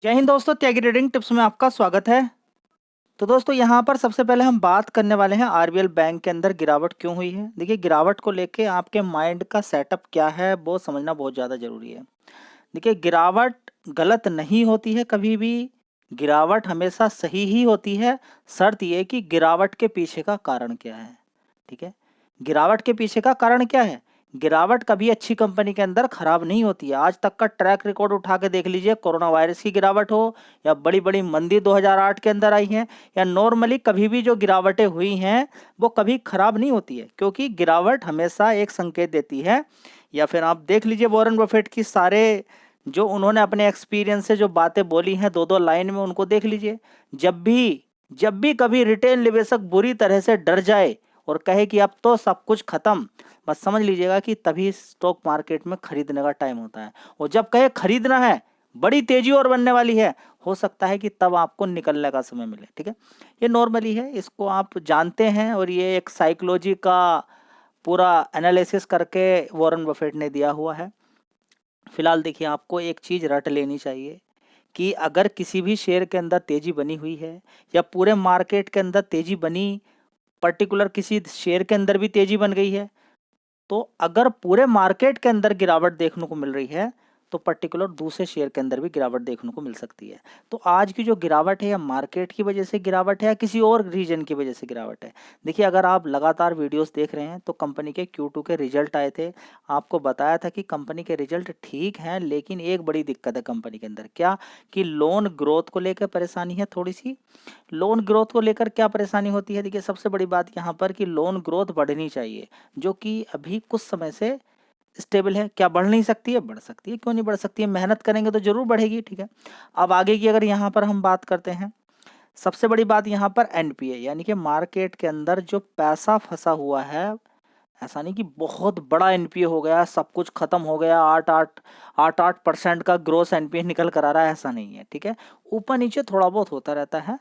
जय हिंद दोस्तों, त्यागी trading tips में आपका स्वागत है। तो दोस्तों यहाँ पर सबसे पहले हम बात करने वाले हैं आरबीएल बैंक के अंदर गिरावट क्यों हुई है। देखिए, गिरावट को लेके आपके माइंड का सेटअप क्या है वो समझना बहुत ज़्यादा ज़रूरी है। देखिए, गिरावट गलत नहीं होती है कभी भी, गिरावट हमेशा सही ही होती है। शर्त ये कि गिरावट के पीछे का कारण क्या है। ठीक है, गिरावट के पीछे का कारण क्या है। गिरावट कभी अच्छी कंपनी के अंदर खराब नहीं होती है। आज तक का ट्रैक रिकॉर्ड उठा के देख लीजिए, कोरोना वायरस की गिरावट हो या बड़ी बड़ी मंदी 2008 के अंदर आई है या नॉर्मली कभी भी जो गिरावटें हुई हैं वो कभी खराब नहीं होती है, क्योंकि गिरावट हमेशा एक संकेत देती है। या फिर आप देख लीजिए वॉरेन बफेट की सारे जो उन्होंने अपने एक्सपीरियंस से जो बातें बोली हैं दो दो लाइन में, उनको देख लीजिए। जब भी कभी रिटेल निवेशक बुरी तरह से डर जाए और कहे कि अब तो सब कुछ खत्म, बस समझ लीजिएगा कि तभी स्टॉक मार्केट में खरीदने का टाइम होता है। और जब कहे खरीदना है, बड़ी तेजी और बनने वाली है, हो सकता है कि तब आपको निकलने का समय मिले। ठीक है, ये नॉर्मली है, इसको आप जानते हैं और ये एक साइकोलॉजी का पूरा एनालिसिस करके वॉरेन बफेट ने दिया हुआ है। फिलहाल देखिए, आपको एक चीज़ रट लेनी चाहिए कि अगर किसी भी शेयर के अंदर तेजी बनी हुई है या पूरे मार्केट के अंदर तेजी बनी, पर्टिकुलर किसी शेयर के अंदर भी तेजी बन गई है, तो अगर पूरे मार्केट के अंदर गिरावट देखने को मिल रही है तो पर्टिकुलर दूसरे शेयर के अंदर भी गिरावट देखने को मिल सकती है। तो आज की जो गिरावट है या मार्केट की वजह से गिरावट है या किसी और रीजन की वजह से गिरावट है। देखिए, अगर आप लगातार वीडियोस देख रहे हैं तो कंपनी के Q2 के रिजल्ट आए थे। आपको बताया था कि कंपनी के रिजल्ट ठीक हैं, लेकिन एक बड़ी दिक्कत है कंपनी के अंदर। क्या कि लोन ग्रोथ को लेकर परेशानी है थोड़ी सी। लोन ग्रोथ को लेकर क्या परेशानी होती है। देखिए, सबसे बड़ी बात यहाँ पर कि लोन ग्रोथ बढ़नी चाहिए, जो कि अभी कुछ समय से स्टेबल है। क्या बढ़ नहीं सकती है? बढ़ सकती है, क्यों नहीं बढ़ सकती है। मेहनत करेंगे तो जरूर बढ़ेगी। ठीक है, अब आगे की अगर यहाँ पर हम बात करते हैं, सबसे बड़ी बात यहाँ पर एनपीए यानी कि मार्केट के अंदर जो पैसा फंसा हुआ है। ऐसा नहीं कि बहुत बड़ा एनपीए हो गया, सब कुछ खत्म हो गया, 8% का ग्रोस एनपीए निकल कर आ रहा है, ऐसा नहीं है। ठीक है, ऊपर नीचे थोड़ा बहुत होता रहता है,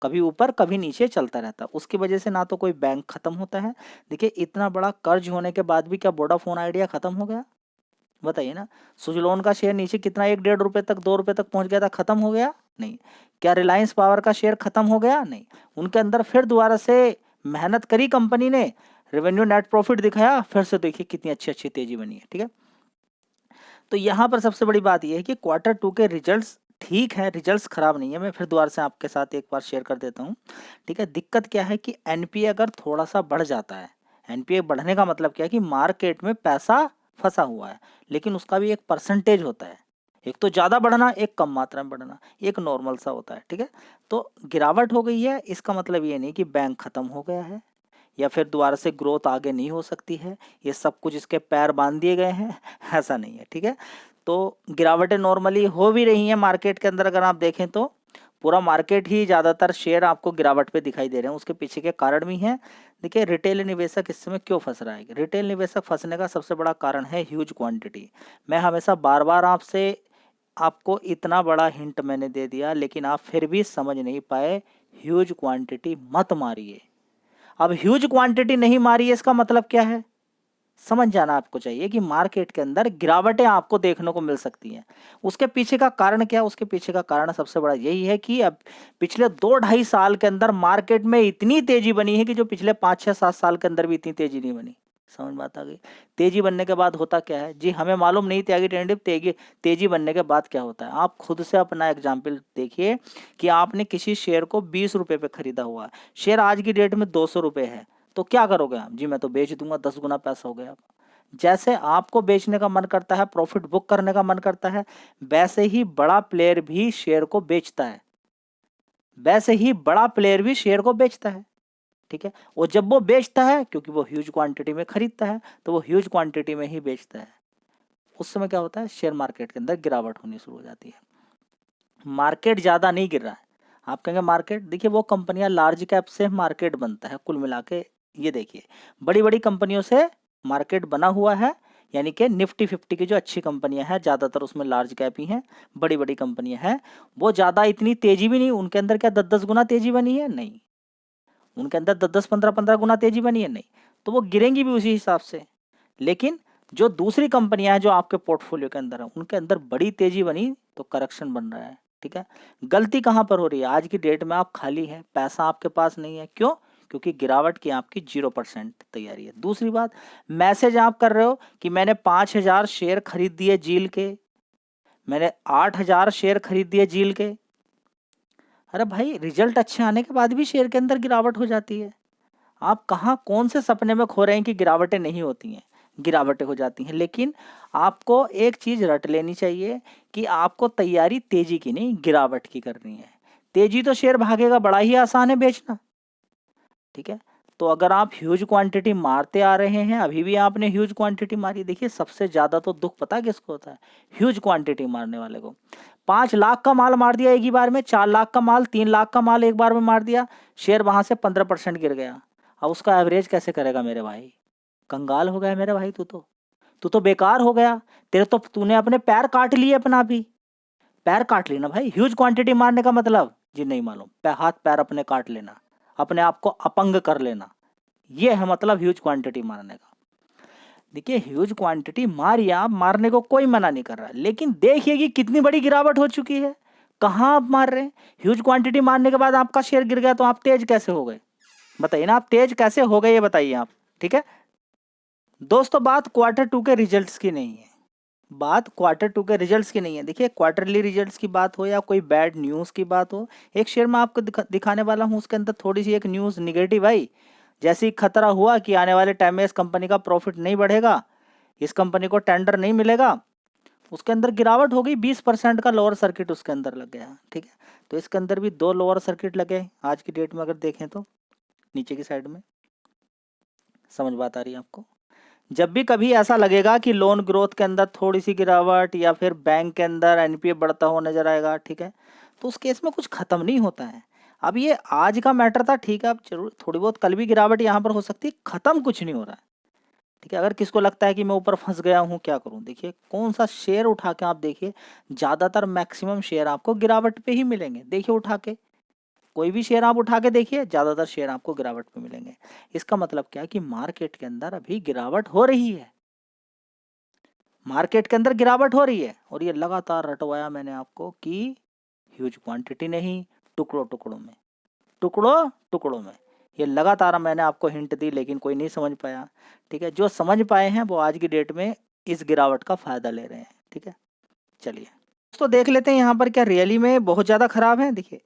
कभी ऊपर कभी नीचे चलता रहता है। उसकी वजह से ना तो कोई बैंक खत्म होता है। देखिए, इतना बड़ा कर्ज होने के बाद भी क्या वोडाफोन आइडिया खत्म हो गया? बताइए ना। सुजलोन का शेयर नीचे कितना 1-1.5 रुपए तक, 2 रुपए तक पहुंच गया था, खत्म हो गया? नहीं। क्या रिलायंस पावर का शेयर खत्म हो गया? नहीं। उनके अंदर फिर दोबारा से मेहनत करी कंपनी ने, रेवेन्यू नेट प्रॉफिट दिखाया, फिर से देखिए कितनी अच्छी अच्छी तेजी बनी है। ठीक है, तो यहाँ पर सबसे बड़ी बात यह है कि Q2 के रिजल्ट्स ठीक है, रिजल्ट्स खराब नहीं है। मैं फिर दोबारा से आपके साथ एक बार शेयर कर देता हूँ। ठीक है, दिक्कत क्या है कि एनपीए अगर थोड़ा सा बढ़ जाता है, एनपीए बढ़ने का मतलब क्या है कि मार्केट में पैसा फंसा हुआ है, लेकिन उसका भी एक परसेंटेज होता है। एक तो ज़्यादा बढ़ना, एक कम मात्रा में बढ़ना, एक नॉर्मल सा होता है। ठीक है, तो गिरावट हो गई है, इसका मतलब ये नहीं कि बैंक खत्म हो गया है या फिर दोबारा से ग्रोथ आगे नहीं हो सकती है, ये सब कुछ इसके पैर बांध दिए गए हैं, ऐसा नहीं है। ठीक है, तो गिरावटें नॉर्मली हो भी रही हैं मार्केट के अंदर। अगर आप देखें तो पूरा मार्केट ही ज़्यादातर शेयर आपको गिरावट पे दिखाई दे रहे हैं, उसके पीछे के कारण भी हैं। देखिए, रिटेल निवेशक इस समय क्यों फंस रहा है। रिटेल निवेशक फंसने का सबसे बड़ा कारण है ह्यूज क्वांटिटी। मैं हमेशा बार बार आपसे आपको इतना बड़ा हिंट मैंने दे दिया, लेकिन आप फिर भी समझ नहीं पाए। ह्यूज क्वांटिटी मत मारिए। अब ह्यूज क्वांटिटी नहीं मारी है, इसका मतलब क्या है समझ जाना आपको चाहिए कि मार्केट के अंदर गिरावटें आपको देखने को मिल सकती हैं। उसके पीछे का कारण क्या? उसके पीछे का कारण सबसे बड़ा यही है कि अब पिछले 2-2.5 साल के अंदर मार्केट में इतनी तेजी बनी है कि जो पिछले 5-6-7 साल के अंदर भी इतनी तेजी नहीं बनी। समझ बात आ गई। तेजी बनने के बाद होता क्या है जी, हमें मालूम नहीं त्यागी ट्रेंडिंग तेजी बनने के बाद क्या होता है। आप खुद से अपना एग्जाम्पल देखिए कि आपने किसी शेयर को 20 रुपए पे खरीदा हुआ है, शेयर आज की डेट में 200 रुपए है, तो क्या करोगे आप? जी मैं तो बेच दूंगा, 10 गुना पैसा हो गया। जैसे आपको बेचने का मन करता है, प्रॉफिट बुक करने का मन करता है, वैसे ही बड़ा प्लेयर भी शेयर को बेचता है, वैसे ही बड़ा प्लेयर भी शेयर को बेचता है। ठीक है, और जब वो बेचता है, क्योंकि वो ह्यूज क्वांटिटी में खरीदता है, तो वो ह्यूज क्वांटिटी में ही बेचता है। उस समय क्या होता है, शेयर मार्केट के अंदर गिरावट होनी शुरू हो जाती है। मार्केट ज़्यादा नहीं गिर रहा है। आप कहेंगे मार्केट, देखिए वो कंपनियां लार्ज कैप से मार्केट बनता है कुल मिला के। ये देखिए, बड़ी बड़ी कंपनियों से मार्केट बना हुआ है, यानी कि निफ्टी 50 की जो अच्छी कंपनियां हैं ज़्यादातर उसमें लार्ज कैप ही हैं, बड़ी बड़ी कंपनियां हैं। वो ज़्यादा इतनी तेजी भी नहीं, उनके अंदर क्या 10-10 गुना तेजी बनी है? नहीं। उनके अंदर 10-10 15-15 गुना तेजी बनी है? नहीं। तो वो गिरेंगी भी उसी हिसाब से। लेकिन जो दूसरी कंपनियां हैं जो आपके पोर्टफोलियो के अंदर है, उनके अंदर बड़ी तेजी बनी तो करेक्शन बन रहा है। ठीक है। गलती कहाँ पर हो रही है? आज की डेट में आप खाली हैं, पैसा आपके पास नहीं है। क्यों? क्योंकि गिरावट की आपकी 0% तैयारी है। दूसरी बात, मैसेज आप कर रहे हो कि मैंने 5,000 शेयर खरीद दिए जील के, मैंने 8,000 शेयर खरीद दिए जील के। अरे भाई, रिजल्ट अच्छे आने के बाद भी शेयर के अंदर गिरावट हो जाती है। आप कहाँ कौन से सपने में खो रहे हैं कि गिरावटें नहीं होती हैं? गिरावटें हो जाती हैं, लेकिन आपको एक चीज रट लेनी चाहिए कि आपको तैयारी तेजी की नहीं, गिरावट की करनी है। तेजी तो शेयर भागेगा, बड़ा ही आसान है बेचना, ठीक है। तो अगर आप ह्यूज क्वांटिटी मारते आ रहे हैं, अभी भी आपने ह्यूज क्वांटिटी मारी, देखिए सबसे ज्यादा तो दुख पता है किसको होता है? ह्यूज क्वांटिटी मारने वाले को। 5 लाख का माल मार दिया एक ही बार में, 4 लाख का माल, 3 लाख का माल एक बार में मार दिया, शेयर वहां से 15% गिर गया। अब उसका एवरेज कैसे करेगा मेरे भाई? कंगाल हो गया मेरे भाई, तू तो बेकार हो गया। तूने अपने पैर काट लिए, अपना भी पैर काट ली ना भाई। ह्यूज क्वांटिटी मारने का मतलब जी नहीं मालूम, हाथ पैर अपने काट लेना, अपने आप को अपंग कर लेना, ये है मतलब ह्यूज क्वांटिटी मारने का। देखिए, ह्यूज क्वांटिटी मारिए आप, मारने को कोई मना नहीं कर रहा, लेकिन देखिए कि कितनी बड़ी गिरावट हो चुकी है। कहाँ आप मार रहे हैं? ह्यूज क्वांटिटी मारने के बाद आपका शेयर गिर गया तो आप तेज कैसे हो गए? बताइए ना, आप तेज कैसे हो गए, ये बताइए आप, ठीक है। दोस्तों, बात Q2 के रिजल्ट्स की नहीं है, बात Q2 के रिजल्ट्स की नहीं है। देखिए, क्वार्टरली रिजल्ट्स की बात हो या कोई बैड न्यूज़ की बात हो, एक शेयर में आपको दिखाने वाला हूँ, उसके अंदर थोड़ी सी एक न्यूज़ निगेटिव आई। जैसे ही खतरा हुआ कि आने वाले टाइम में इस कंपनी का प्रॉफिट नहीं बढ़ेगा, इस कंपनी को टेंडर नहीं मिलेगा, उसके अंदर गिरावट हो गई, 20% का लोअर सर्किट उसके अंदर लग गया, ठीक है। तो इसके अंदर भी 2 लोअर सर्किट लगे आज की डेट में, अगर देखें तो नीचे की साइड में। समझ बात आ रही है आपको? जब भी कभी ऐसा लगेगा कि लोन ग्रोथ के अंदर थोड़ी सी गिरावट या फिर बैंक के अंदर एनपीए बढ़ता हुआ नजर आएगा, ठीक है, तो उस केस में कुछ खत्म नहीं होता है। अब ये आज का मैटर था, ठीक है, अब जरूर थोड़ी बहुत कल भी गिरावट यहाँ पर हो सकती है, खत्म कुछ नहीं हो रहा है, ठीक है। अगर किसको लगता है कि मैं ऊपर फंस गया हूँ, क्या करूँ, देखिए कौन सा शेयर उठा के आप देखिए, ज्यादातर मैक्सिमम शेयर आपको गिरावट पे ही मिलेंगे। देखिए उठा के कोई भी शेयर आप उठा के देखिए, ज्यादातर शेयर आपको गिरावट पे मिलेंगे। इसका मतलब क्या है कि मार्केट के अंदर अभी गिरावट हो रही है, मार्केट के अंदर गिरावट हो रही है, और ये लगातार रटवाया मैंने आपको कि ह्यूज क्वांटिटी नहीं, टुकड़ों टुकड़ों में, टुकड़ों टुकड़ों में, ये लगातार मैंने आपको हिंट दी, लेकिन कोई नहीं समझ पाया, ठीक है। जो समझ पाए हैं वो आज की डेट में इस गिरावट का फायदा ले रहे हैं, ठीक है। चलिए तो देख लेते हैं यहाँ पर क्या रियली में बहुत ज़्यादा खराब है। देखिए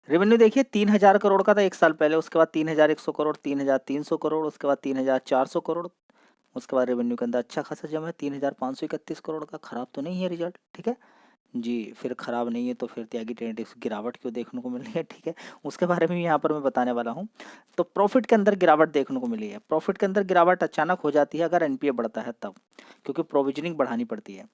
रेवेन्यू, देखिए 3,000 करोड़ का था एक साल पहले, उसके बाद 3,100 करोड़, 3,300 करोड़, उसके बाद 3,400 करोड़, उसके बाद रेवेन्यू के अंदर अच्छा खासा जमा है 3,531 करोड़ का। खराब तो नहीं है रिजल्ट, ठीक है जी। फिर खराब नहीं है तो फिर त्यागी ट्रेंड गिरावट क्यों देखने को मिल रही है, ठीक है, उसके बारे में यहाँ पर मैं बताने वाला हूँ। तो प्रॉफिट के अंदर गिरावट देखने को मिली है। प्रॉफिट के अंदर गिरावट अचानक हो जाती है अगर एनपीए बढ़ता है तब, क्योंकि प्रोविजनिंग बढ़ानी पड़ती है।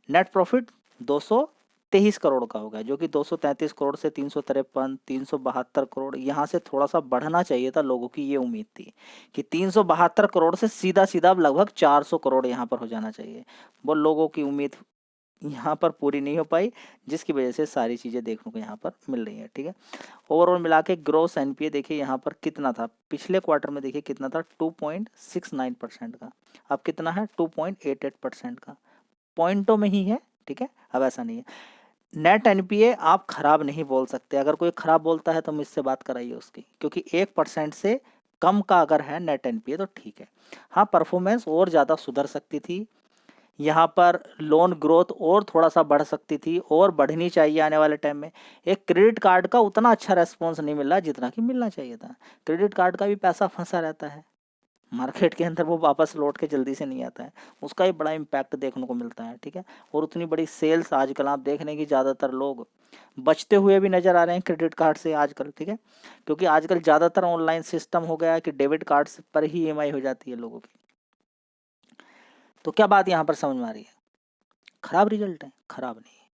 नेट प्रॉफिट 223 करोड़ का हो गया, जो कि 233 करोड़ से 353, 372 करोड़, यहाँ से थोड़ा सा बढ़ना चाहिए था। लोगों की ये उम्मीद थी कि 372 करोड़ से सीधा सीधा लगभग 400 करोड़ यहाँ पर हो जाना चाहिए। वो लोगों की उम्मीद यहाँ पर पूरी नहीं हो पाई, जिसकी वजह से सारी चीज़ें देखने को यहाँ पर मिल रही है, ठीक है। ओवरऑल मिला के ग्रोस एनपीए देखिए यहाँ पर कितना था, पिछले क्वार्टर में देखिए कितना था, 2.69% का। अब कितना है, 2.88% का। पॉइंटों में ही है, ठीक है। अब ऐसा नहीं है। नेट एनपीए आप खराब नहीं बोल सकते, अगर कोई खराब बोलता है तो मुझसे बात कराइए उसकी, क्योंकि 1% से कम का अगर है नेट एनपीए तो ठीक है। हाँ, परफॉर्मेंस और ज़्यादा सुधर सकती थी, यहाँ पर लोन ग्रोथ और थोड़ा सा बढ़ सकती थी, और बढ़नी चाहिए आने वाले टाइम में। एक क्रेडिट कार्ड का उतना अच्छा रेस्पॉन्स नहीं मिल रहा जितना कि मिलना चाहिए था। क्रेडिट कार्ड का भी पैसा फंसा रहता है मार्केट के अंदर, वो वापस लौट के जल्दी से नहीं आता है, उसका भी बड़ा इम्पैक्ट देखने को मिलता है, ठीक है। और उतनी बड़ी सेल्स आजकल आप देख रहे हैं कि ज़्यादातर लोग बचते हुए भी नज़र आ रहे हैं क्रेडिट कार्ड से आजकल, ठीक है, क्योंकि आजकल ज़्यादातर ऑनलाइन सिस्टम हो गया है कि डेबिट कार्ड पर ही ईएमआई हो जाती है लोगों की। तो क्या बात यहाँ पर समझ में आ रही है? खराब रिजल्ट है? खराब नहीं है,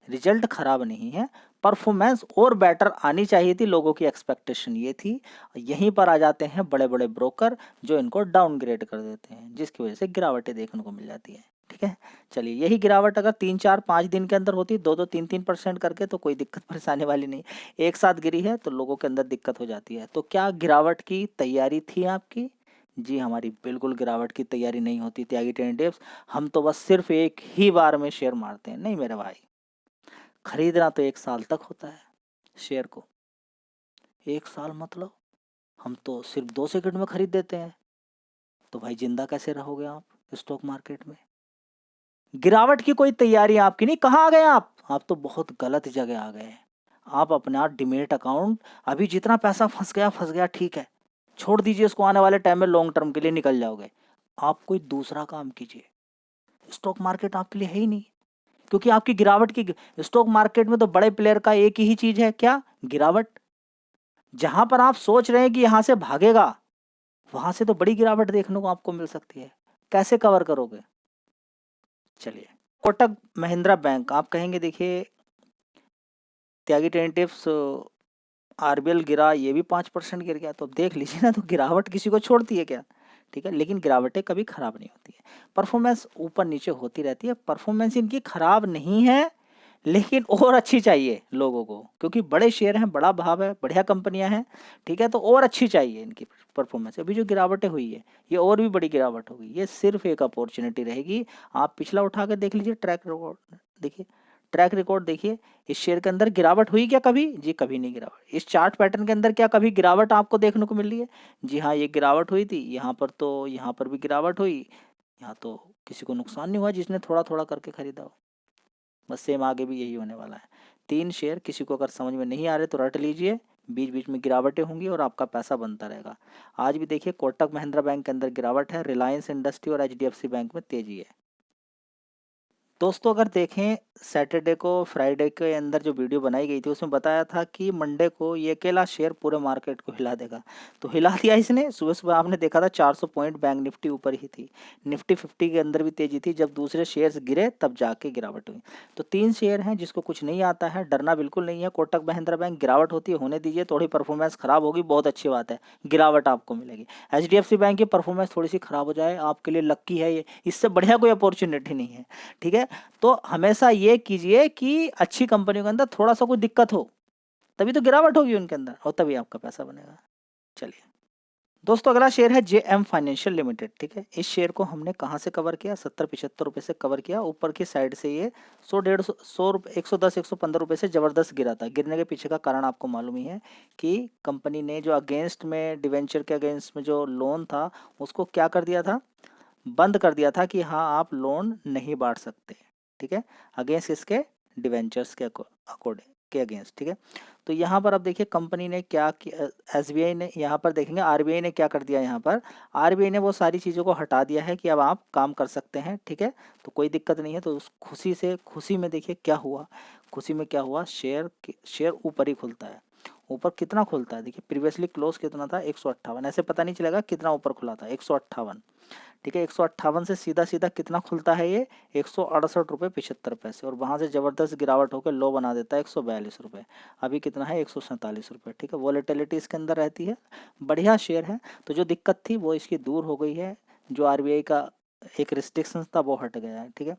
रिजल्ट खराब नहीं है, परफॉर्मेंस और बेटर आनी चाहिए थी, लोगों की एक्सपेक्टेशन ये थी। यहीं पर आ जाते हैं बड़े बड़े ब्रोकर जो इनको डाउनग्रेड कर देते हैं, जिसकी वजह से गिरावटें देखने को मिल जाती है, ठीक है। चलिए, यही गिरावट अगर 3, 4, 5 दिन के अंदर होती, 2, 2, 3, 3% करके, तो कोई दिक्कत परेशानी वाली नहीं। एक साथ गिरी है तो लोगों के अंदर दिक्कत हो जाती है। तो क्या गिरावट की तैयारी थी आपकी? जी, हमारी बिल्कुल गिरावट की तैयारी नहीं होती त्यागी ट्रेडिंग टिप्स। हम तो बस सिर्फ एक ही बार में शेयर मारते हैं, नहीं मेरे भाई, खरीदना तो 1 साल तक होता है शेयर को। 1 साल मतलब हम तो सिर्फ 2 सेकंड में खरीद देते हैं। तो भाई जिंदा कैसे रहोगे आप स्टॉक मार्केट में? गिरावट की कोई तैयारी आपकी नहीं। कहाँ आ गए आप तो बहुत गलत जगह आ गए। आप अपना डिमेट अकाउंट, अभी जितना पैसा फंस गया ठीक है, छोड़ दीजिए उसको, आने वाले टाइम में लॉन्ग टर्म के लिए निकल जाओगे। आप कोई दूसरा काम कीजिए। स्टॉक मार्केट आपके लिए है ही नहीं, क्योंकि आपकी गिरावट की, स्टॉक मार्केट में तो बड़े प्लेयर का एक ही चीज है, क्या? गिरावट। जहां पर आप सोच रहे हैं कि यहां से भागेगा, वहां से तो बड़ी गिरावट देखने को आपको मिल सकती है। कैसे कवर करोगे? चलिए, कोटक महिंद्रा बैंक, आप कहेंगे देखिए त्यागी टेंटिव्स आरबीएल गिरा, ये भी 5% गिर गया, तो देख लीजिए ना, तो गिरावट किसी को छोड़ती है क्या? ठीक है, लेकिन गिरावटें कभी खराब नहीं होती है। परफॉर्मेंस ऊपर नीचे होती रहती है। परफॉर्मेंस इनकी खराब नहीं है, लेकिन और अच्छी चाहिए लोगों को, क्योंकि बड़े शेयर हैं, बड़ा भाव है, बढ़िया कंपनियां हैं। ठीक है, तो और अच्छी चाहिए इनकी परफॉर्मेंस। अभी जो गिरावटें हुई है, ये और भी बड़ी गिरावट होगी। ये सिर्फ एक अपॉर्चुनिटी रहेगी। आप पिछला उठा के देख लीजिए, ट्रैक रिकॉर्ड देखिए, ट्रैक रिकॉर्ड देखिए। इस शेयर के अंदर गिरावट हुई क्या कभी? जी कभी नहीं गिरावट। इस चार्ट पैटर्न के अंदर क्या कभी गिरावट आपको देखने को मिल रही है? जी हाँ, ये गिरावट हुई थी। यहाँ पर तो, यहाँ पर भी गिरावट हुई। यहाँ तो किसी को नुकसान नहीं हुआ जिसने थोड़ा थोड़ा करके खरीदा हो। बस सेम आगे भी यही होने वाला है। 3 शेयर, किसी को अगर समझ में नहीं आ रहे तो रट लीजिए, बीच बीच में गिरावटें होंगी और आपका पैसा बनता रहेगा। आज भी देखिए कोटक महिंद्रा बैंक के अंदर गिरावट है, रिलायंस इंडस्ट्री और एचडीएफसी बैंक में तेजी है। दोस्तों अगर देखें, सैटरडे को, फ्राइडे के अंदर जो वीडियो बनाई गई थी उसमें बताया था कि मंडे को ये अकेला शेयर पूरे मार्केट को हिला देगा। तो हिला दिया इसने। सुबह सुबह आपने देखा था 400 पॉइंट बैंक निफ्टी ऊपर ही थी। निफ्टी 50 के अंदर भी तेजी थी। जब दूसरे शेयर्स गिरे तब जाके गिरावट हुई। तो 3 शेयर हैं जिसको कुछ नहीं आता है, डरना बिल्कुल नहीं है। कोटक महिंद्रा बैंक, गिरावट होती है होने दीजिए, थोड़ी परफॉर्मेंस खराब होगी, बहुत अच्छी बात है, गिरावट आपको मिलेगी। एचडीएफसी बैंक की परफॉर्मेंस थोड़ी सी खराब हो जाए, आपके लिए लक्की है ये, इससे बढ़िया कोई अपॉर्चुनिटी नहीं है। ठीक है, तो हमेशा ये कीजिए कि अच्छी कंपनियों के अंदर थोड़ा सा कोई दिक्कत हो, तभी तो गिरावट होगी उनके अंदर और तभी आपका पैसा बनेगा। चलिए दोस्तों, अगला शेयर है जेएम फाइनेंशियल लिमिटेड। ठीक है, इस शेयर को हमने कहाँ से कवर किया? 70-75 रुपए से कवर किया। ऊपर की साइड से ये 100-150 रुपये, 110-115 रुपये से जबरदस्त गिरा था। गिरने के पीछे का कारण आपको मालूम ही है कि कंपनी ने जो अगेंस्ट में, डिवेंचर के अगेंस्ट में जो लोन था उसको क्या कर दिया था? बंद कर दिया था कि हाँ आप लोन नहीं बांट सकते। ठीक है, अगेंस्ट इसके डिवेंचर्स के अकॉर्डिंग के अगेंस्ट। ठीक है, तो यहाँ पर अब देखिए कंपनी ने क्या किया, एसबीआई ने, यहाँ पर देखेंगे आरबीआई ने क्या कर दिया। यहाँ पर आरबीआई ने वो सारी चीज़ों को हटा दिया है कि अब आप काम कर सकते हैं। ठीक है, तो कोई दिक्कत नहीं है। तो उस खुशी में देखिए क्या हुआ, खुशी में क्या हुआ, शेयर ऊपर ही खुलता है। ऊपर कितना खुलता है देखिए, प्रीवियसली क्लोज कितना था? 158। ऐसे पता नहीं चलेगा कितना ऊपर खुला था, 158। ठीक है, 158 से सीधा सीधा कितना खुलता है ये? 168 रुपये 75 पैसे, और वहाँ से ज़बरदस्त गिरावट होकर लो बना देता है 142 रुपये। अभी कितना है? 147 रुपये। ठीक है, वॉलेटिलिटी इसके अंदर रहती है, बढ़िया शेयर है। तो जो दिक्कत थी वो इसकी दूर हो गई है। जो आरबीआई का एक रिस्ट्रिक्शन था वो हट गया है। ठीक है,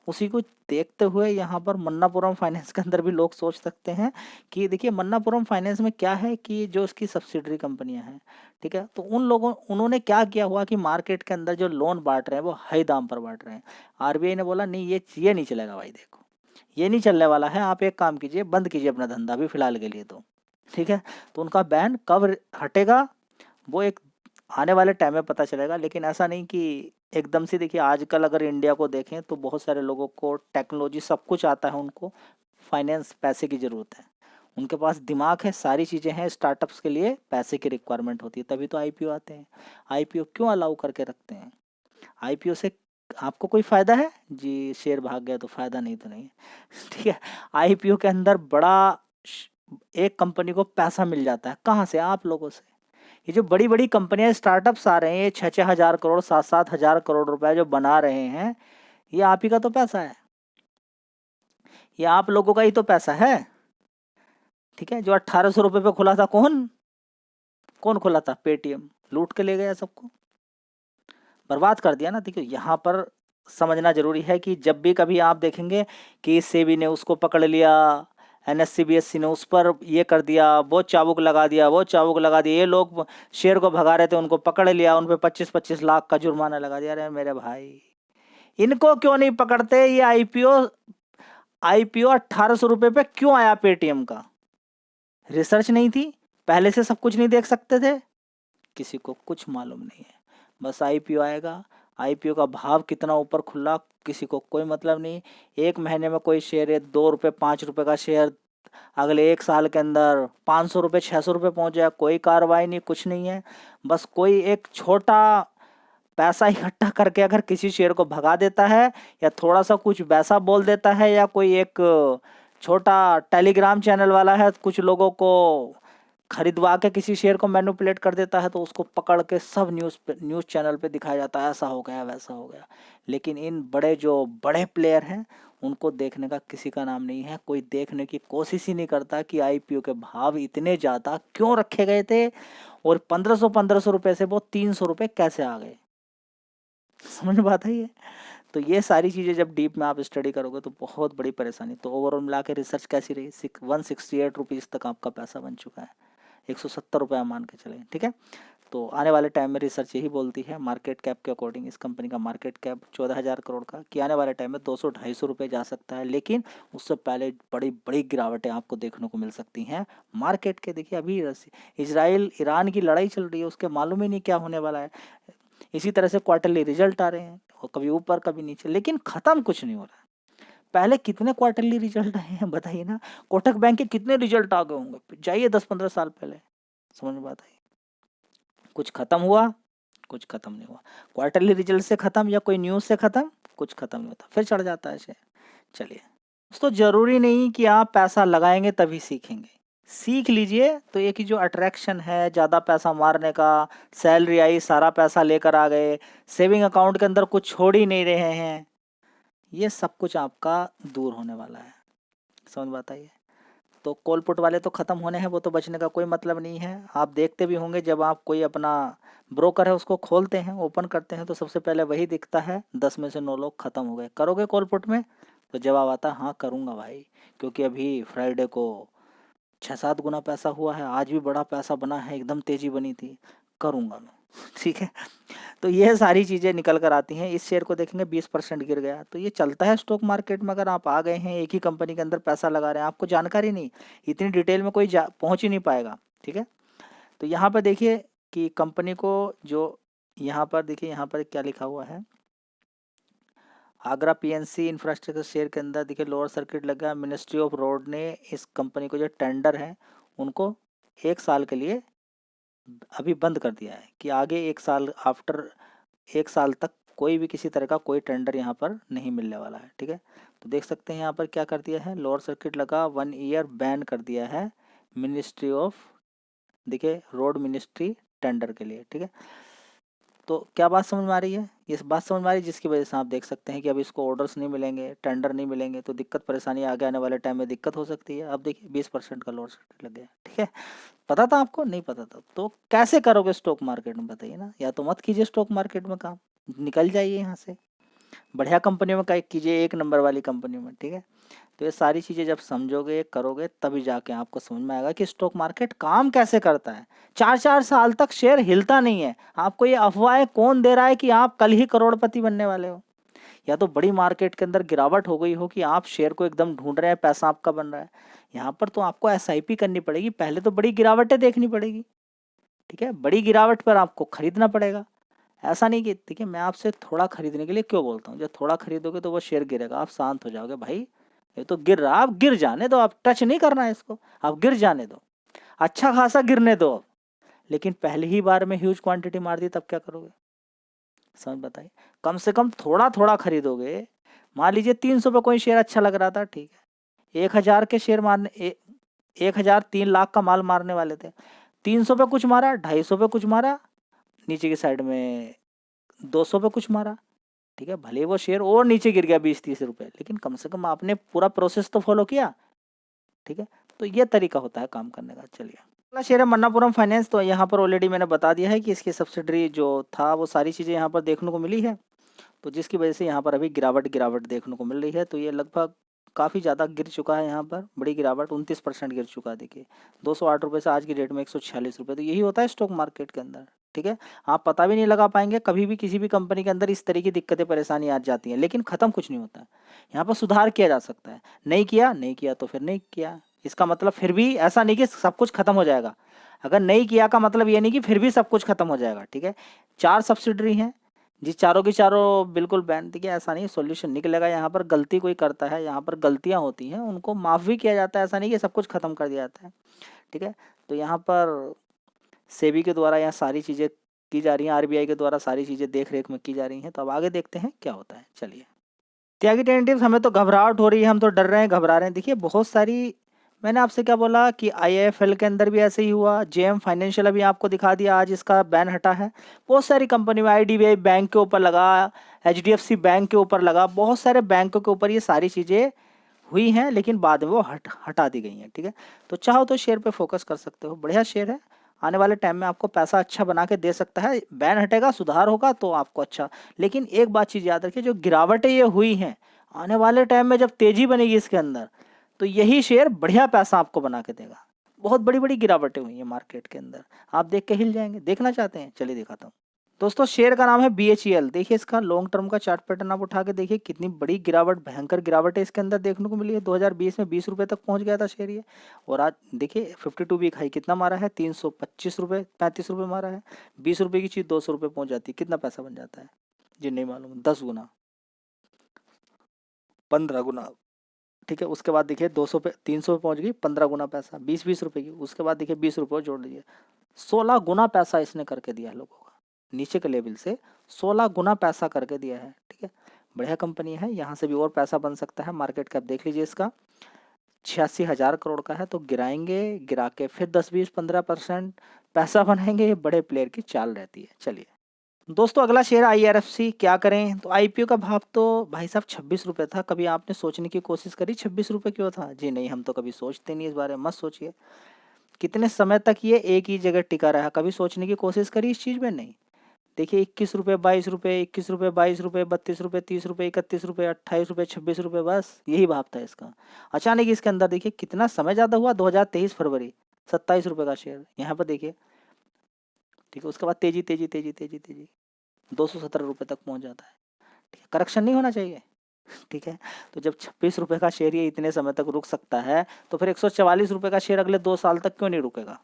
उसी को देखते हुए यहाँ पर मन्नापुरम फाइनेंस के अंदर भी लोग सोच सकते हैं कि देखिए मन्नापुरम फाइनेंस में क्या है कि जो इसकी सब्सिडरी कंपनियां हैं, ठीक है, तो उन्होंने क्या किया हुआ कि मार्केट के अंदर जो लोन बांट रहे हैं वो हाई दाम पर बांट रहे हैं। आरबीआई ने बोला नहीं, ये नहीं चलेगा भाई, देखो ये नहीं चलने वाला है, आप एक काम कीजिए, बंद कीजिए अपना धंधा अभी फिलहाल के लिए तो। ठीक है, तो उनका बैन कब हटेगा वो एक आने वाले टाइम में पता चलेगा। लेकिन ऐसा नहीं कि एकदम से, देखिए आजकल अगर इंडिया को देखें तो बहुत सारे लोगों को टेक्नोलॉजी सब कुछ आता है, उनको फाइनेंस पैसे की ज़रूरत है, उनके पास दिमाग है, सारी चीज़ें हैं। स्टार्टअप्स के लिए पैसे की रिक्वायरमेंट होती है, तभी तो आईपीओ आते हैं। आईपीओ क्यों अलाउ करके रखते हैं? आईपीओ से आपको कोई फ़ायदा है? जी शेयर भाग गया तो फ़ायदा नहीं तो नहीं है। ठीक है, आईपीओ के अंदर बड़ा एक कंपनी को पैसा मिल जाता है, कहाँ से? आप लोगों से। ये जो बड़ी बड़ी कंपनियां, स्टार्टअप्स आ रहे हैं, 6-6 हज़ार करोड़, 7-7 हज़ार करोड़ रुपए जो बना रहे हैं, ये आप ही का तो पैसा है, ये आप लोगों का ही तो पैसा है। ठीक है, जो 1800 रुपये पे खुला था, कौन खुला था? पेटीएम लूट के ले गया, सबको बर्बाद कर दिया ना। देखिए यहाँ पर समझना जरूरी है कि जब भी कभी आप देखेंगे कि सेबी ने उसको पकड़ लिया, एनएससी ने उस पर ये कर दिया, वो चाबुक लगा दिया, वो चाबुक लगा दिया, ये लोग शेयर को भगा रहे थे उनको पकड़ लिया, उन पे 25-25 लाख का जुर्माना लगा दिया। अरे मेरे भाई, इनको क्यों नहीं पकड़ते? ये आईपीओ आईपीओ 1800 रुपये पे क्यों आया पेटीएम का? रिसर्च नहीं थी? पहले से सब कुछ नहीं देख सकते थे? किसी को कुछ मालूम नहीं है। बस आईपीओ आएगा, आईपीओ का भाव कितना ऊपर खुला किसी को कोई मतलब नहीं। एक महीने में कोई शेयर है 2 रुपये 5 रुपये का शेयर अगले 1 साल के अंदर 500 रुपये 600 रुपये पहुँच जाए, कोई कार्रवाई नहीं, कुछ नहीं है। बस कोई एक छोटा पैसा इकट्ठा करके अगर किसी शेयर को भगा देता है या थोड़ा सा कुछ वैसा बोल देता है, या कोई एक छोटा टेलीग्राम चैनल वाला है कुछ लोगों को खरीदवा के किसी शेयर को मैनिपुलेट कर देता है, तो उसको पकड़ के सब न्यूज़ चैनल पे दिखाया जाता है ऐसा हो गया वैसा हो गया। लेकिन इन जो बड़े प्लेयर हैं उनको देखने का किसी का नाम नहीं है। कोई देखने की कोशिश ही नहीं करता कि आईपीओ के भाव इतने ज़्यादा क्यों रखे गए थे और 1500 रुपये से वो 300 रुपये कैसे आ गए। समझ में बात है ये? तो ये सारी चीज़ें जब डीप में आप स्टडी करोगे तो बहुत बड़ी परेशानी। तो ओवरऑल मिला के रिसर्च कैसी रही? 168 रुपीज़ तक आपका पैसा बन चुका है, 170 रुपये मान के चलें, ठीक है। तो आने वाले टाइम में रिसर्च यही बोलती है मार्केट कैप के अकॉर्डिंग, इस कंपनी का मार्केट कैप 14,000 करोड़ का, कि आने वाले टाइम में 200-250 रुपये जा सकता है। लेकिन उससे पहले बड़ी बड़ी गिरावटें आपको देखने को मिल सकती हैं मार्केट के। देखिए अभी इजराइल ईरान की लड़ाई चल रही है, उसके मालूम ही नहीं क्या होने वाला है। इसी तरह से क्वार्टरली रिजल्ट आ रहे हैं और कभी ऊपर कभी नीचे, लेकिन ख़त्म कुछ नहीं हो रहा है। पहले कितने क्वार्टरली रिजल्ट आए हैं बताइए ना? कोटक बैंक के कितने रिजल्ट आ गए होंगे, जाइए 10-15 साल पहले। समझ में बात आई? कुछ ख़त्म हुआ, कुछ ख़त्म नहीं हुआ। क्वार्टरली रिजल्ट से ख़त्म या कोई न्यूज़ से ख़त्म, कुछ ख़त्म नहीं होता, फिर चढ़ जाता है शेयर। चलिए दोस्तों, ज़रूरी नहीं कि आप पैसा लगाएंगे तभी सीखेंगे। सीख लीजिए तो एक ही जो अट्रैक्शन है ज़्यादा पैसा मारने का, सैलरी आई सारा पैसा लेकर आ गए, सेविंग अकाउंट के अंदर कुछ छोड़ ही नहीं रहे हैं, ये सब कुछ आपका दूर होने वाला है। समझ बात आई है? तो कॉल पुट वाले तो ख़त्म होने हैं, वो तो बचने का कोई मतलब नहीं है। आप देखते भी होंगे जब आप कोई अपना ब्रोकर है उसको खोलते हैं, ओपन करते हैं, तो सबसे पहले वही दिखता है, 10 में से 9 लोग ख़त्म हो गए। करोगे कॉल पुट में? तो जवाब आता है हाँ करूँगा भाई, क्योंकि अभी फ्राइडे को 6-7 गुना पैसा हुआ है, आज भी बड़ा पैसा बना है, एकदम तेज़ी बनी थी, करूँगा मैं। ठीक है, तो ये सारी चीज़ें निकल कर आती हैं। इस शेयर को देखेंगे 20% गिर गया, तो ये चलता है स्टॉक मार्केट में। अगर आप आ गए हैं एक ही कंपनी के अंदर पैसा लगा रहे हैं, आपको जानकारी नहीं, इतनी डिटेल में कोई पहुँच ही नहीं पाएगा, ठीक है। तो यहाँ पर देखिए कि कंपनी को जो यहाँ पर देखिए, यहाँ पर क्या लिखा हुआ है, आगरा पीएनसी इंफ्रास्ट्रक्चर शेयर के अंदर देखिए लोअर सर्किट लगा। मिनिस्ट्री ऑफ रोड ने इस कंपनी को जो टेंडर है उनको 1 साल के लिए अभी बंद कर दिया है, कि आगे 1 साल आफ्टर 1 साल तक कोई भी किसी तरह का कोई टेंडर यहाँ पर नहीं मिलने वाला है, ठीक है। तो देख सकते हैं यहाँ पर क्या कर दिया है, लोअर सर्किट लगा, 1 ईयर बैन कर दिया है मिनिस्ट्री ऑफ, देखिए रोड मिनिस्ट्री टेंडर के लिए, ठीक है। तो क्या बात समझ में आ रही है? ये बात समझ में आ रही है, जिसकी वजह से आप देख सकते हैं कि अब इसको ऑर्डर्स नहीं मिलेंगे, टेंडर नहीं मिलेंगे, तो दिक्कत परेशानी आगे आने वाले टाइम में दिक्कत हो सकती है। अब देखिए 20% का लोअर सर्किट लग गया, ठीक है। पता था आपको? नहीं पता था? तो कैसे करोगे स्टॉक मार्केट में बताइए ना? या तो मत कीजिए स्टॉक मार्केट में काम, निकल जाइए यहाँ से, बढ़िया कंपनियों में का कीजिए, 1 नंबर वाली कंपनियों में, ठीक है। तो ये सारी चीज़ें जब समझोगे करोगे तभी जाके आपको समझ में आएगा कि स्टॉक मार्केट काम कैसे करता है। 4-4 साल तक शेयर हिलता नहीं है, आपको ये अफवाहें कौन दे रहा है कि आप कल ही करोड़पति बनने वाले हो? या तो बड़ी मार्केट के अंदर गिरावट हो गई हो कि आप शेयर को एकदम ढूंढ रहे हैं, पैसा आपका बन रहा है। यहाँ पर तो आपको एसआईपी करनी पड़ेगी, पहले तो बड़ी गिरावटें देखनी पड़ेगी, ठीक है। बड़ी गिरावट पर आपको खरीदना पड़ेगा। ऐसा नहीं कि ठीक है, मैं आपसे थोड़ा खरीदने के लिए क्यों बोलता हूँ, जब थोड़ा खरीदोगे तो वो शेयर गिरेगा, आप शांत हो जाओगे, भाई ये तो गिर रहा, आप गिर जाने दो, आप टच नहीं करना है इसको, आप गिर जाने दो, अच्छा खासा गिरने दो। लेकिन पहली ही बार में ह्यूज क्वांटिटी मार दी तब क्या करोगे? समझ बताइए। कम से कम थोड़ा थोड़ा खरीदोगे। मान लीजिए 300 पे कोई शेयर अच्छा लग रहा था, ठीक है, 1000 के शेयर मारने 1000 3 लाख का माल मारने वाले थे, 300 पे कुछ मारा, 250 पे कुछ मारा, नीचे की साइड में 200 पे कुछ मारा, ठीक है। भले वो शेयर और नीचे गिर गया 20-30 रुपए, लेकिन कम से कम आपने पूरा प्रोसेस तो फॉलो किया, ठीक है। तो ये तरीका होता है काम करने का। चलिए अगला शेयर है मन्नापुरम फाइनेंस। तो यहाँ पर ऑलरेडी मैंने बता दिया है कि इसकी सब्सिडरी जो था वो सारी चीज़ें यहाँ पर देखने को मिली है, तो जिसकी वजह से यहाँ पर अभी गिरावट देखने को मिल रही है। तो ये लगभग काफ़ी ज़्यादा गिर चुका है, यहाँ पर बड़ी गिरावट 29% गिर चुका है। देखिए 208 रुपये से आज की डेट में 146 रुपये। तो यही होता है स्टॉक मार्केट के अंदर, ठीक है। आप पता भी नहीं लगा पाएंगे, कभी भी किसी भी कंपनी के अंदर इस तरह की दिक्कतें परेशानी आ जाती हैं, लेकिन ख़त्म कुछ नहीं होता है। यहाँ पर सुधार किया जा सकता है। नहीं किया तो फिर नहीं किया, इसका मतलब फिर भी ऐसा नहीं कि सब कुछ खत्म हो जाएगा। अगर नहीं किया का मतलब ये नहीं कि फिर भी सब कुछ खत्म हो जाएगा, ठीक है। 4 सब्सिडरी हैं, जी चारों की चारों बिल्कुल बैन, ठीक है। ऐसा नहीं सॉल्यूशन निकलेगा, यहाँ पर गलती कोई करता है, यहाँ पर गलतियाँ होती हैं, उनको माफ़ भी किया जाता है, ऐसा नहीं कि सब कुछ खत्म कर दिया जाता है, ठीक है। तो यहाँ पर सेबी के द्वारा यहाँ सारी चीज़ें की जा रही हैं, आरबीआई के द्वारा सारी चीज़ें देख रेख में की जा रही हैं। तो अब आगे देखते हैं क्या होता है, चलिए। त्यागी टेंटेटिव्स, हमें तो घबराहट हो रही है, हम तो डर रहे हैं, घबरा रहे हैं। देखिए बहुत सारी, मैंने आपसे क्या बोला कि आईआईएफएल के अंदर भी ऐसे ही हुआ, जेएम फाइनेंशियल अभी आपको दिखा दिया, आज इसका बैन हटा है। बहुत सारी कंपनी में, आईडीबीआई बैंक के ऊपर लगा, एचडीएफसी बैंक के ऊपर लगा, बहुत सारे बैंकों के ऊपर ये सारी चीज़ें हुई हैं, लेकिन बाद में वो हटा दी गई हैं, ठीक है। तो चाहो तो शेयर पे फोकस कर सकते हो, बढ़िया शेयर है, आने वाले टाइम में आपको पैसा अच्छा बना के दे सकता है। बैन हटेगा, सुधार होगा तो आपको अच्छा। लेकिन एक बात चीज़ याद रखिए, जो गिरावटें ये हुई हैं, आने वाले टाइम में जब तेज़ी बनेगी इसके अंदर, तो यही शेयर बढ़िया पैसा आपको बना के देगा। बहुत बड़ी बड़ी गिरावटें हुई हैं मार्केट के अंदर, आप देख के हिल जाएंगे। देखना चाहते हैं, चलिए दिखाता हूँ। दोस्तों शेयर का नाम है BHEL। देखिए इसका लॉन्ग टर्म का चार्ट पैटर्न आप उठा के देखिए, कितनी बड़ी गिरावट, भयंकर गिरावट है इसके अंदर देखने को मिली है। 2020 में 20 रुपये तक पहुंच गया था शेयर ये, और आज देखिए 52 वीक हाई कितना मारा है, 325 रुपये, 35 रुपये मारा है। 20 रुपये की चीज़ 200 रुपये पहुँच जाती है, कितना पैसा बन जाता है जी नहीं मालूम, 10 गुना, 15 गुना, ठीक है। उसके बाद देखिए 200 पे 300 पे पहुँच गई, 15 गुना पैसा, 20 रुपये की। उसके बाद देखिए 20 रुपये जोड़ लीजिए, 16 गुना पैसा इसने करके दिया है लोगों का, नीचे के लेवल से 16 गुना पैसा करके दिया है, ठीक है। बढ़िया कंपनी है, यहाँ से भी और पैसा बन सकता है। मार्केट कैप देख लीजिए इसका 86,000 करोड़ का है। तो गिराएंगे, गिरा के फिर 10-20-15% पैसा बनाएंगे, ये बड़े प्लेयर की चाल रहती है। चलिए दोस्तों अगला शेयर IRFC, क्या करें। तो आईपीओ का भाव तो भाई साहब 26 रुपये था। कभी आपने सोचने की कोशिश करी 26 रुपये क्यों था? जी नहीं, हम तो कभी सोचते नहीं इस बारे में, मत सोचिए। कितने समय तक ये एक ही जगह टिका रहा, कभी सोचने की कोशिश करी इस चीज़ में? नहीं। देखिए 21 रुपये, 22 रुपये, 21 रुपये, 22 रुपये, 32 रुपये, 30 रुपये, 31 रुपये, 28 रुपये, 26 रुपये, बस यही भाव था इसका। अचानक इसके अंदर देखिए कितना समय ज़्यादा हुआ, 2023 फरवरी 27 रुपये का शेयर, यहाँ पर देखिए, ठीक है। उसके बाद तेजी तेजी तेजी तेजी तेजी 217 रुपये तक पहुँच जाता है, ठीक है। करेक्शन नहीं होना चाहिए, ठीक है। तो जब 26 रुपये का शेयर ये इतने समय तक रुक सकता है, तो फिर 144 रुपये का शेयर अगले 2 साल तक क्यों नहीं रुकेगा?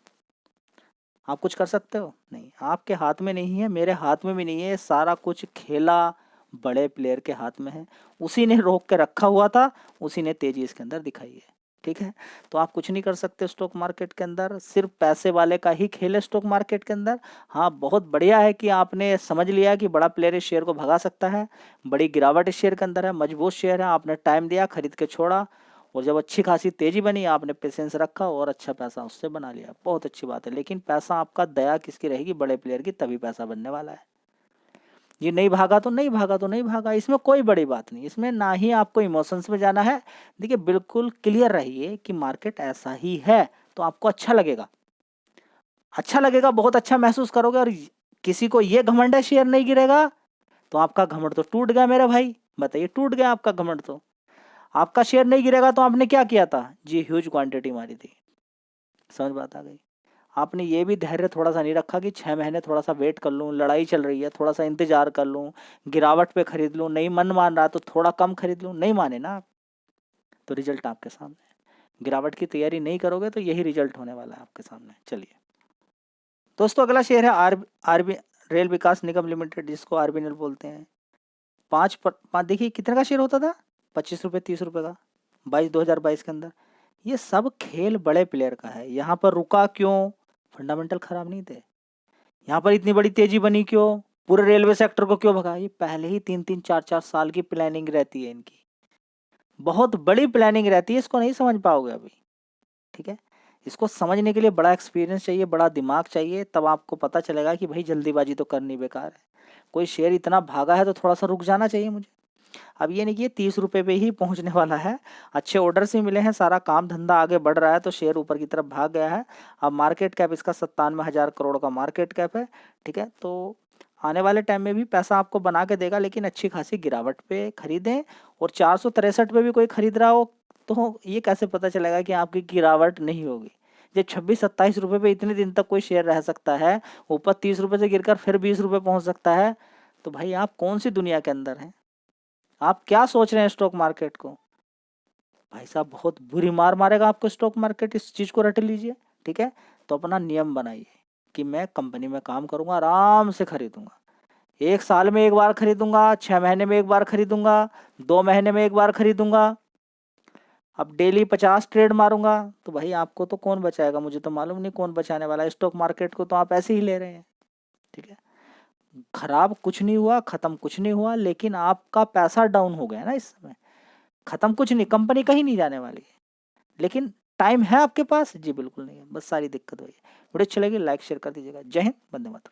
आप कुछ कर सकते हो? नहीं, आपके हाथ में नहीं है, मेरे हाथ में भी नहीं है, सारा कुछ खेला बड़े प्लेयर के हाथ में है। उसी ने रोक के रखा हुआ था, उसी ने तेजी इसके अंदर दिखाई है, ठीक है। तो आप कुछ नहीं कर सकते स्टॉक मार्केट के अंदर, सिर्फ पैसे वाले का ही खेल है स्टॉक मार्केट के अंदर। हाँ बहुत बढ़िया है कि आपने समझ लिया कि बड़ा प्लेयर इस शेयर को भगा सकता है, बड़ी गिरावट इस शेयर के अंदर है, मजबूत शेयर है, आपने टाइम दिया, खरीद के छोड़ा, और जब अच्छी खासी तेजी बनी आपने पेशेंस रखा और अच्छा पैसा उससे बना लिया, बहुत अच्छी बात है। लेकिन पैसा आपका दया किसकी रहेगी? बड़े प्लेयर की, तभी पैसा बनने वाला है। ये नहीं भागा तो नहीं भागा तो नहीं भागा, इसमें कोई बड़ी बात नहीं, इसमें ना ही आपको इमोशंस में जाना है। देखिए बिल्कुल क्लियर रहिए कि मार्केट ऐसा ही है, तो आपको अच्छा लगेगा, अच्छा लगेगा, बहुत अच्छा महसूस करोगे। और किसी को ये घमंड है शेयर नहीं गिरेगा, तो आपका घमंड तो टूट गया मेरे भाई, बताइए, टूट गया आपका घमंड। तो आपका शेयर नहीं गिरेगा तो आपने क्या किया था जी? ह्यूज क्वांटिटी मारी थी, समझ बात आ गई। आपने ये भी धैर्य थोड़ा सा नहीं रखा कि 6 महीने थोड़ा सा वेट कर लूँ, लड़ाई चल रही है, थोड़ा सा इंतजार कर लूँ, गिरावट पे खरीद लूँ, नहीं मन मान रहा तो थोड़ा कम खरीद लूँ, नहीं माने ना आप, तो रिजल्ट आपके सामने है। गिरावट की तैयारी नहीं करोगे तो यही रिजल्ट होने वाला है आपके सामने। चलिए दोस्तों अगला शेयर है आरबी रेल विकास निगम लिमिटेड, जिसको आरबीएनएल बोलते हैं। 5 देखिए कितने का शेयर होता था, 25 रुपये, 30 रुपये का, 2022 के अंदर। ये सब खेल बड़े प्लेयर का है। यहाँ पर रुका क्यों? फंडामेंटल खराब नहीं थे। यहाँ पर इतनी बड़ी तेजी बनी क्यों? पूरे रेलवे सेक्टर को क्यों भगा? ये पहले ही 3-3, 4-4 साल की प्लानिंग रहती है इनकी, बहुत बड़ी प्लानिंग रहती है, इसको नहीं समझ पाओगे अभी, ठीक है। इसको समझने के लिए बड़ा एक्सपीरियंस चाहिए, बड़ा दिमाग चाहिए, तब आपको पता चलेगा कि भाई जल्दीबाजी तो करनी बेकार है। कोई शेयर इतना भागा है तो थोड़ा सा रुक जाना चाहिए मुझे। अब ये नहीं कि 30 रुपये पे ही पहुंचने वाला है, अच्छे ऑर्डर्स भी मिले हैं, सारा काम धंधा आगे बढ़ रहा है, तो शेयर ऊपर की तरफ भाग गया है। अब मार्केट कैप इसका 97,000 करोड़ का मार्केट कैप है, ठीक है। तो आने वाले टाइम में भी पैसा आपको बना के देगा, लेकिन अच्छी खासी गिरावट पे खरीदें। और 463 पे भी कोई खरीद रहा हो तो ये कैसे पता चलेगा कि आपकी गिरावट नहीं होगी? जब 26-27 रुपए पे इतने दिन तक कोई शेयर रह सकता है, ऊपर 30 रुपए से गिरकर फिर 20 रुपए पहुंच सकता है, तो भाई आप कौन सी दुनिया के अंदर हैं? आप क्या सोच रहे हैं स्टॉक मार्केट को? भाई साहब बहुत बुरी मार मारेगा आपको स्टॉक मार्केट, इस चीज को रट लीजिए। ठीक है, तो अपना नियम बनाइए कि मैं कंपनी में काम करूंगा, आराम से खरीदूंगा, 1 साल में 1 बार खरीदूंगा, 6 महीने में 1 बार खरीदूंगा, 2 महीने में 1 बार खरीदूंगा। अब डेली 50 ट्रेड मारूंगा, तो भाई आपको तो कौन बचाएगा? मुझे तो मालूम नहीं कौन बचाने वाला है। स्टॉक मार्केट को तो आप ऐसे ही ले रहे हैं। ठीक है, खराब कुछ नहीं हुआ, खत्म कुछ नहीं हुआ, लेकिन आपका पैसा डाउन हो गया ना इस समय। खत्म कुछ नहीं, कंपनी कहीं नहीं जाने वाली है, लेकिन टाइम है आपके पास? जी बिल्कुल नहीं है, बस सारी दिक्कत वही है। वीडियो अच्छी लगी लाइक शेयर कर दीजिएगा। जय हिंद, वंदे मातरम।